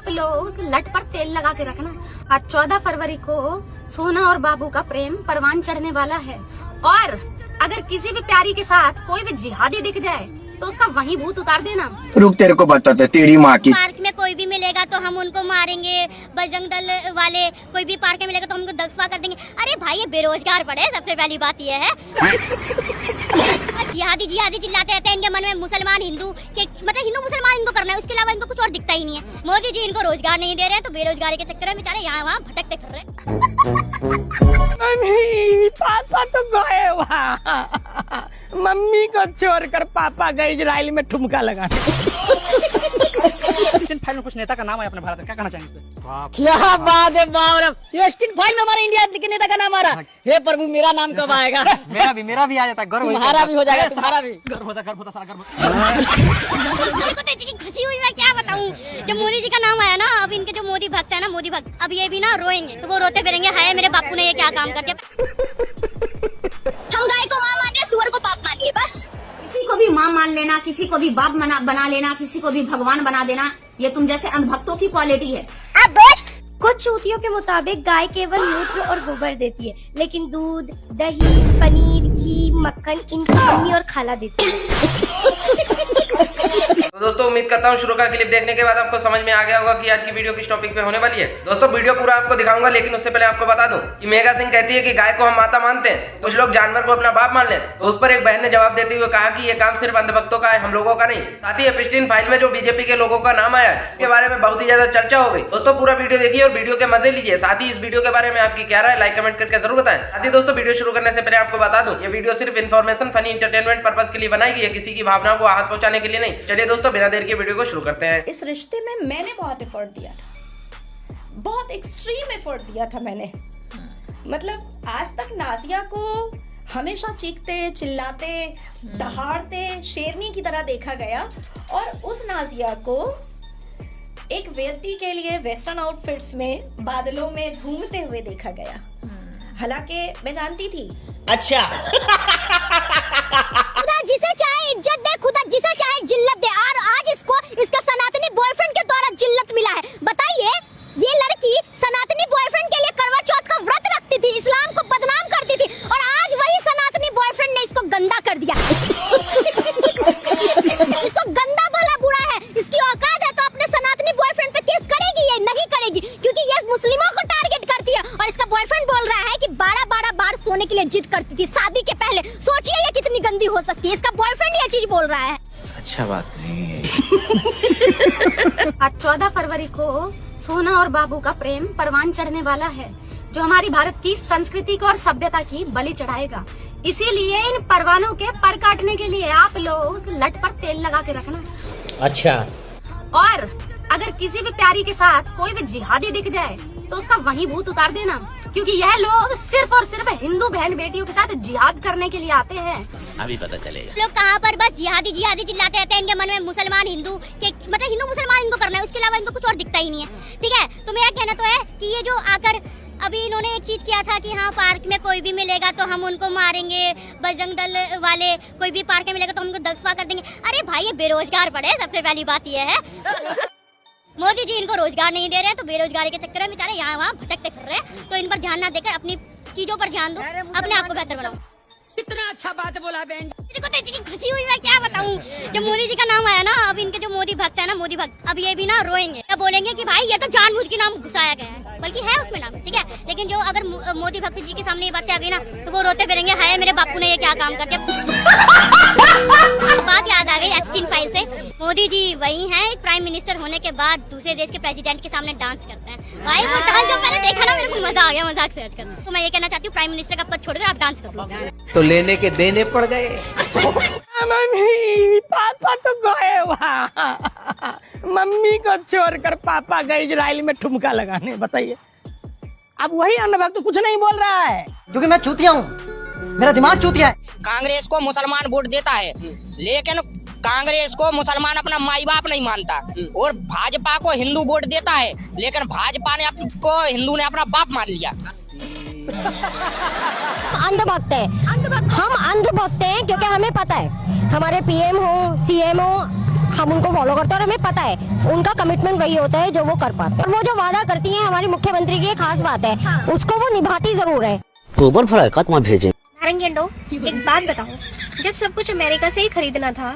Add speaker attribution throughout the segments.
Speaker 1: आप लोग लट पर तेल लगा के रखना। और 14 फरवरी को सोना और बाबू का प्रेम परवान चढ़ने वाला है। और अगर किसी भी प्यारी के साथ कोई भी जिहादी दिख जाए तो उसका वहीं भूत उतार देना।
Speaker 2: रुक, तेरे को बताते तेरी माँ की।
Speaker 3: पार्क में कोई भी मिलेगा तो हम उनको मारेंगे, बजरंग दल वाले कोई भी पार्क में मिलेगा तो हमको दफा कर देंगे। अरे भाई ये बेरोजगार पड़े, सबसे पहली बात ये है। जिहादी जिहादी चिल्लाते रहते हैं, इनके मन में मुसलमान हिंदू के मतलब हिंदू मुसलमान इनको करना है, उसके अलावा इनको कुछ और दिखता ही नहीं है। मोदी जी इनको रोजगार नहीं दे रहे हैं तो बेरोजगारी के चक्कर में बेचारे यहाँ वहाँ भटकते फिर रहे।
Speaker 4: पापा तो गए वहाँ, मम्मी को छोड़कर पापा गए इजराइल में ठुमका लगा।
Speaker 5: फाइल में कुछ नेता का नाम है अपने भारत में, क्या कहना चाहेंगे?
Speaker 4: क्या बात है, बाप रे, ये स्टीन फाइल में हमारे इंडिया के नेता का नाम आ रहा। हे प्रभु, मेरा नाम कब आएगा?
Speaker 5: मेरा भी आ जाता है, गर्व
Speaker 4: तुम्हारा भी हो जाएगा, तुम्हारा भी
Speaker 5: गर्व होता सारा गर्व।
Speaker 3: खुशी हुई, मैं क्या बताऊं, जब मोदी जी का नाम आया ना, अब इनके जो मोदी भक्त है ना, मोदी भक्त, अब ये भी ना रोएंगे, तो वो रोते फिरेंगे, हाय मेरे बापू ने ये क्या काम कर दिया। हम गाय को मां मान रहे, सुअर को बाप मानिए बस।
Speaker 1: किसी को भी माँ मान लेना, किसी को भी बाप बना लेना, किसी को भी भगवान बना देना, ये तुम जैसे अंधभक्तों की क्वालिटी है।
Speaker 6: कुछ चूतियों के मुताबिक गाय केवल मूत्र और गोबर देती है, लेकिन दूध, दही, पनीर, घी, मक्खन इनकी मम्मी और खाला देती है।
Speaker 7: तो दोस्तों उम्मीद करता हूँ शुरू का क्लिप देखने के बाद आपको समझ में आ गया होगा कि आज की वीडियो किस टॉपिक पे होने वाली है। दोस्तों वीडियो पूरा आपको दिखाऊंगा, लेकिन उससे पहले आपको बता दूं कि मेघा सिंह कहती है कि गाय को हम माता मानते हैं, कुछ लोग जानवर को अपना बाप मान लें। तो उस पर एक बहन ने जवाब देते हुए कहा कि ये काम सिर्फ अंधभक्तों का है, हम लोगों का नहीं। साथ ही एप्स्टीन फाइल में जो बीजेपी के लोगों का नाम आया है, इसके बारे में बहुत ही ज्यादा चर्चा हो गई। दोस्तों पूरा वीडियो देखिए और वीडियो के मजे लीजिए। साथ ही इस वीडियो के बारे में आपकी क्या राय, लाइक कमेंट करके जरूर बताएं। साथ ही दोस्तों वीडियो शुरू करने से पहले आपको बता दूं, ये वीडियो सिर्फ इन्फॉर्मेशन, फनी, एंटरटेनमेंट पर्पस के लिए बनाई गई है, किसी की भावनाओं को आहत पहुंचाने के लिए नहीं। चलिए दोस्तों बिना देर के वीडियो को शुरू करते हैं।
Speaker 8: इस रिश्ते में मैंने बहुत एफर्ट दिया था, बहुत एक्सट्रीम एफर्ट दिया था मैंने। मतलब आज तक नाजिया को हमेशा चीखते, चिल्लाते, दहाड़ते, शेरनी की तरह देखा गया, और उस नाजिया को एक व्यक्ति के लिए वेस्टर्न आउटफिट्स में बादलों में झूमते हुए देखा गया। हालांकि मैं जानती थी।
Speaker 4: अच्छा।
Speaker 3: खुदा जिसे चाहे इज्जत दे, खुदा जिसे चाहे जिल्लत दे, और आज इसको इसका सनातनी बॉयफ्रेंड के द्वारा जिल्लत मिला है। बताइए, ये लड़की सनातनी बॉयफ्रेंड के लिए करवा चौथ का व्रत रखती थी, इस्लाम को बदनाम करती थी, और आज वही सनातनी बॉयफ्रेंड ने इसको गंदा कर दिया। इसको गंदा भला बुरा है, इसकी औकात है तो अपने सनातनी बॉयफ्रेंड पे केस करेगी? ये नहीं करेगी, क्योंकि ये मुस्लिमों को टारगेट करती है। और इसका बॉयफ्रेंड बोल रहा है कि 12-12 बार सोने के लिए जिद करती थी शादी के पहले। सोचिए ये कितनी गंदी हो सकती है, इसका बॉयफ्रेंड ये चीज बोल रहा है।
Speaker 2: अच्छा बात नहीं है।
Speaker 1: आज 14 फरवरी को सोना और बाबू का प्रेम परवान चढ़ने वाला है, जो हमारी भारत की संस्कृति को और सभ्यता की बलि चढ़ाएगा। इसीलिए इन परवानों के पर काटने के लिए आप लोग लट पर तेल लगा के रखना।
Speaker 4: अच्छा।
Speaker 1: और अगर किसी भी प्यारी के साथ कोई भी जिहादी दिख जाए तो उसका वहीं भूत उतार देना, क्योंकि यह लोग सिर्फ और सिर्फ हिंदू बहन बेटियों के साथ जिहाद करने के लिए आते हैं।
Speaker 2: अभी पता चलेगा।
Speaker 3: लोग कहाँ पर बस जिहादी जिहादी चिल्लाते रहते हैं, इनके मन में मुसलमान हिंदू के मतलब हिंदू मुसलमान इनको करना है, उसके अलावा इनको कुछ और दिखता ही नहीं है। ठीक है, तो मेरा कहना तो है कि ये जो आकर अभी इन्होंने एक चीज किया था कि हाँ पार्क में कोई भी मिलेगा तो हम उनको मारेंगे, बजरंग दल वाले कोई भी पार्क में मिलेगा तो हमको दफा कर देंगे। अरे भाई ये बेरोजगार पड़े, सबसे पहली बात ये है। मोदी जी इनको रोजगार नहीं दे रहे हैं तो बेरोजगारी के चक्कर में बेचारे यहाँ वहाँ भटकते फिर रहे हैं। तो इन पर ध्यान ना देकर अपनी चीजों पर ध्यान दो, अपने आप को बेहतर बनाओ।
Speaker 4: कितना अच्छा बात बोला बहन।
Speaker 3: देखो तो इतनी खुशी हुई, मैं क्या बताऊं, जब मोदी जी का नाम आया ना, अब इनके जो मोदी भक्त है ना, मोदी भक्त, अब ये भी ना रोएंगे, अब बोलेंगे कि भाई ये तो जानबूझ के नाम घुसाया गया है, बल्कि है उसमें नाम, ठीक है। लेकिन जो अगर मोदी भक्त जी के सामने ये बातें आ गई ना, तो वो रोते फिरेंगे, हाय मेरे बापू ने ये क्या काम कर दिया। बात याद आ गई एप्स्टीन फाइल से। मोदी जी वही हैं, एक प्राइम मिनिस्टर होने के बाद दूसरे देश के प्रेसिडेंट के सामने डांस करते हैं। भाई वो डांस जब मैंने देखा ना, मेरे को मजा आ गया मजाक से हटकर। तो मैं ये कहना चाहती हूँ, प्राइम मिनिस्टर का पद छोड़कर आप डांस कर लो।
Speaker 4: तो लेने के देने पड़ गए। मम्मी, पापा तो गए वहाँ, मम्मी को छोड़कर पापा गए इजराइल में ठुमका लगाने। बताइए, अब वही अंधभक्त कुछ नहीं बोल रहा है,
Speaker 5: क्योंकि मैं चूतिया हूँ, मेरा दिमाग चूतिया है।
Speaker 9: कांग्रेस को मुसलमान वोट देता है, लेकिन कांग्रेस को मुसलमान अपना माई बाप नहीं मानता, और भाजपा को हिंदू वोट देता है, लेकिन भाजपा ने हिंदू ने अपना बाप मान लिया।
Speaker 6: अंधभक्त है, हम अंधभक्त हैं, क्योंकि हमें पता है हमारे पीएम हो, सीएम हो, हम उनको फॉलो करते हैं और हमें पता है उनका कमिटमेंट वही होता है जो वो कर पाते हैं। और वो जो वादा करती हैं हमारी मुख्यमंत्री की एक खास बात है, उसको वो निभाती जरूर है।
Speaker 5: गोबर फ्राई का तुम भेजे।
Speaker 6: नारंगी अंडो, एक बात बताओ, जब सब कुछ अमेरिका से ही खरीदना था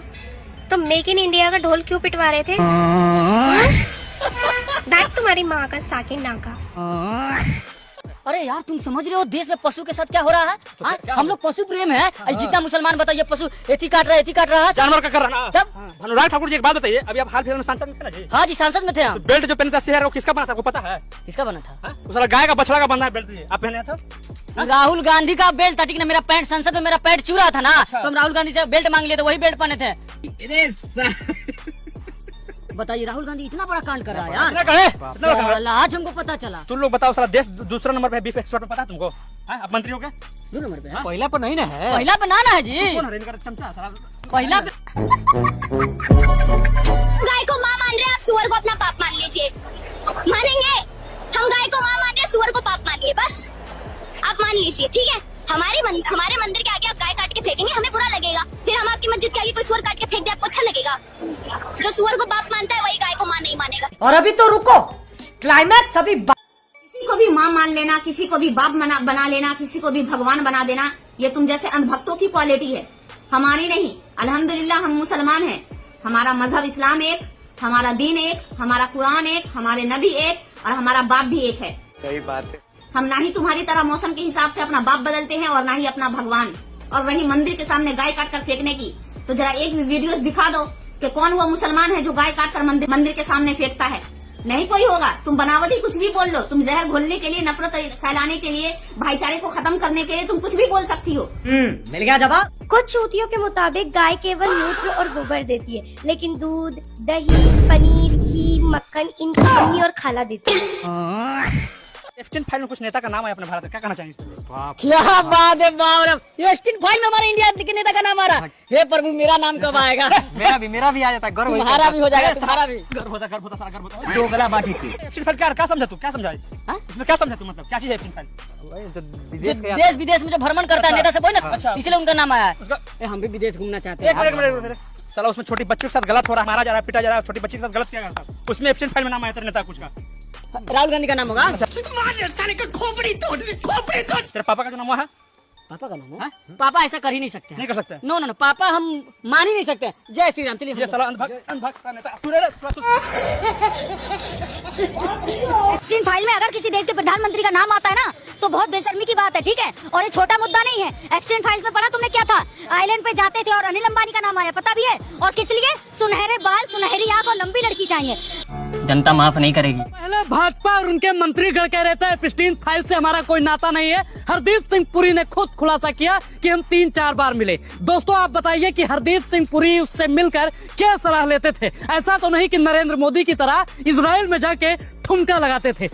Speaker 6: तो मेक इन इंडिया का ढोल क्यों पिटवा रहे थे? बैग तुम्हारी माँ का साकिन नाका।
Speaker 9: अरे यार तुम समझ रहे हो देश में पशु के साथ क्या हो रहा है? हम लोग पशु प्रेम है। जितना मुसलमान बताइए पशु एथी काट रहा है
Speaker 5: जानवर का कर रहा ना।
Speaker 9: तब
Speaker 5: अनुराग ठाकुर जी एक बात बताइए, अभी आप हाल फिलहाल में सांसद में थे ना जी?
Speaker 9: हाँ जी सांसद में थे हम।
Speaker 5: बेल्ट जो पहनता शहर वो किसका बना था, आपको पता है?
Speaker 9: किसका बना था?
Speaker 5: वो साला गाय का बछड़ा का बना है बेल्ट, जी आप पहने था?
Speaker 9: राहुल गांधी का बेल्ट था, ठीक ना। मेरा पैंट संसद में मेरा पैंट चूरा था ना, तो हम राहुल गांधी से बेल्ट मांग लिए थे, वही बेल्ट पहने थे। बताइए राहुल गांधी इतना बड़ा कांड कर रहा है यार। आज हमको पता चला।
Speaker 5: तुम लोग बताओ, साला देश दूसरा नंबर पे बीफ एक्सपर्ट में पता है तुमको? आप मंत्रियों के
Speaker 9: 2 नंबर पे
Speaker 5: पहला पर नहीं ना है।
Speaker 9: पहला बनाना है जी।
Speaker 5: कौन है इनका चमचा साला?
Speaker 9: पहला
Speaker 3: गाय को माँ मान रहे, आप सुअर को अपना बाप मान लीजिए। मानेंगे? हम गाय को माँ मान रहे, सुअर को बाप मानिए, बस आप मान लीजिए, ठीक है। हमारे मंदिर के आगे आप गाय काट के फेंकेंगे, हमें बुरा लगेगा। फिर हम आपकी मस्जिद के आगे कोई सुअर काट के फेंक दे, आपको अच्छा लगेगा? जो सुअर को बाप मानता है वही गाय को माँ नहीं मानेगा।
Speaker 8: और अभी तो रुको, क्लाइमैक्स अभी।
Speaker 1: किसी को भी माँ मान लेना, किसी को भी बाप बना लेना, किसी को भी भगवान बना देना, ये तुम जैसे अंधभक्तों की क्वालिटी है, हमारी नहीं। अल्हम्दुलिल्लाह हम मुसलमान हैं, हमारा मजहब इस्लाम एक, हमारा दीन एक, हमारा कुरान एक, हमारे नबी एक और हमारा बाप भी एक है।
Speaker 2: सही बात है।
Speaker 1: हम ना ही तुम्हारी तरह मौसम के हिसाब से अपना बाप बदलते हैं और ना ही अपना भगवान। और वही मंदिर के सामने गाय काट कर फेंकने की, तो जरा एक भी वीडियोस दिखा दो कि कौन हुआ मुसलमान है जो गाय काट कर मंदिर के सामने फेंकता है। नहीं कोई होगा। तुम बनावटी कुछ भी बोल लो, तुम जहर घोलने के लिए, नफरत फैलाने के लिए, भाईचारे को खत्म करने के लिए तुम कुछ भी बोल सकती हो।
Speaker 5: मिल गया जवाब।
Speaker 6: कुछ चूतियों के मुताबिक गाय केवल मूत्र और गोबर देती है, लेकिन दूध, दही, पनीर, घी, मक्खन इनकी मम्मी और खाला देती है।
Speaker 5: एप्स्टीन फाइल में कुछ नेता का नाम है अपने भारत में, क्या कहना चाहेंगे इस पर?
Speaker 9: क्या बात है, बाप रे। ये एप्स्टीन फाइल में हमारे इंडिया के नेता का नाम आ रहा है। हे प्रभु मेरा नाम कब आएगा?
Speaker 5: मेरा भी आ जाता है, गर्व
Speaker 9: तुम्हारा भी हो जाएगा, तुम्हारा भी।
Speaker 5: गर्व होता सारा गर्व होता।
Speaker 9: दोगला बाटी थी।
Speaker 5: एप्स्टीन फाइल क्या समझा तू, क्या समझा इसमें, क्या समझा तू, मतलब क्या चीज है एप्स्टीन फाइल?
Speaker 9: देश विदेश में जो भ्रमण करता है नेता से, कोई ना, इसलिए उनका नाम आया है।
Speaker 5: उसका
Speaker 9: हम भी विदेश घूमना चाहते हैं।
Speaker 5: एक मिनट, साला उसमें छोटी बच्चों के साथ गलत हो रहा है, मारा जा रहा है, पिटा जा रहा है, छोटी बच्ची के साथ गलत किया जाता है, उसमें एब्सेंट फाइल में नाम आया था नेता कुछ का।
Speaker 9: राहुल गांधी का नाम होगा।
Speaker 5: तेरे पापा का जो नाम है?
Speaker 9: पापा का नाम है? पापा ऐसा कर ही नहीं सकते।
Speaker 5: नहीं कर सकते।
Speaker 9: नो नो नो, पापा हम मान ही नहीं सकते। जय श्री राम। चलिए
Speaker 5: ये साला अंधभक्त का नेता तू।
Speaker 3: एप्स्टीन फाइल में अगर किसी देश के प्रधानमंत्री का नाम आता है ना तो बहुत बेशर्मी की बात है, ठीक है। और ये छोटा मुद्दा नहीं है। एप्स्टीन फाइल्स में पढ़ा तुमने क्या था? आइलैंड पे जाते थे और अनिल अंबानी का नाम आया, पता भी है। और किस लिए? सुनहरे बाल, सुनहरी आंख और लंबी लड़की चाहिए।
Speaker 9: जनता माफ नहीं करेगी।
Speaker 4: पहले भाजपा और उनके मंत्रीगण कह रहे थे एप्स्टीन फाइल से हमारा कोई नाता नहीं है। हरदीप सिंह पुरी ने खुद खुलासा किया कि हम 3-4 बार मिले। दोस्तों आप बताइए कि हरदीप सिंह पुरी उससे मिलकर क्या सलाह लेते थे? ऐसा तो नहीं कि नरेंद्र मोदी की तरह इजराइल में जाके ठुमका लगाते थे।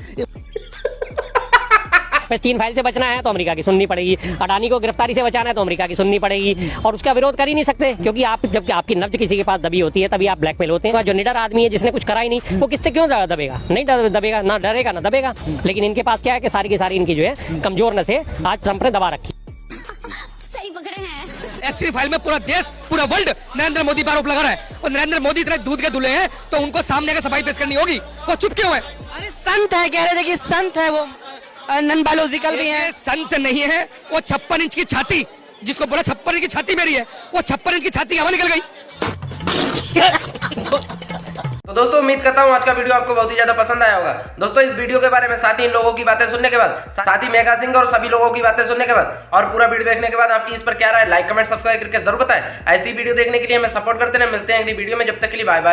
Speaker 9: एप्स्टीन फाइल से बचना है तो अमेरिका की सुननी पड़ेगी, अडानी को गिरफ्तारी से बचाना है तो अमेरिका की सुननी पड़ेगी, और उसका विरोध कर ही नहीं सकते, क्योंकि आप जब आपकी नब्ज किसी के पास दबी होती है तभी आप ब्लैकमेल होते हैं। जो निडर आदमी है जिसने कुछ करा ही नहीं, वो किससे क्यों दबेगा? नहीं दबेगा, ना डरेगा ना दबेगा। लेकिन इनके पास क्या है कि सारी की सारी इनकी जो है कमजोर नसें आज ट्रंप ने दबा रखी।
Speaker 3: सही पकड़े हैं।
Speaker 5: एप्स्टीन फाइल में पूरा देश, पूरा वर्ल्ड नरेंद्र मोदी पर आरोप लगा रहा है, और नरेंद्र मोदी इतने दूध के दूल्हे हैं तो उनको सामने का सफाई पेश करनी होगी। वो चुप क्यों है?
Speaker 9: अरे संत है, कह रहे थे कि संत है, वो नन बायोलॉजिकल भी है।
Speaker 5: संत नहीं है, वो 56 इंच की छाती, जिसको बोला 56 इंच की छाती मेरी है, वो 56 इंच की छाती हवा निकल गई।
Speaker 7: तो दोस्तों उम्मीद करता हूँ आज का वीडियो आपको बहुत ही ज्यादा पसंद आया होगा। दोस्तों इस वीडियो के बारे में साथ ही इन लोगों की बातें सुनने के बाद, साथ ही मेगा सिंह और सभी लोगों की बातें सुनने के बाद और पूरा वीडियो देखने के बाद आपकी इस पर क्या राय, लाइक कमेंट सब्सक्राइब करके जरूर बताएं। ऐसी वीडियो देखने के लिए हमें सपोर्ट करते रहे। मिलते हैं अगली वीडियो में, जब तक के लिए बाय बाय।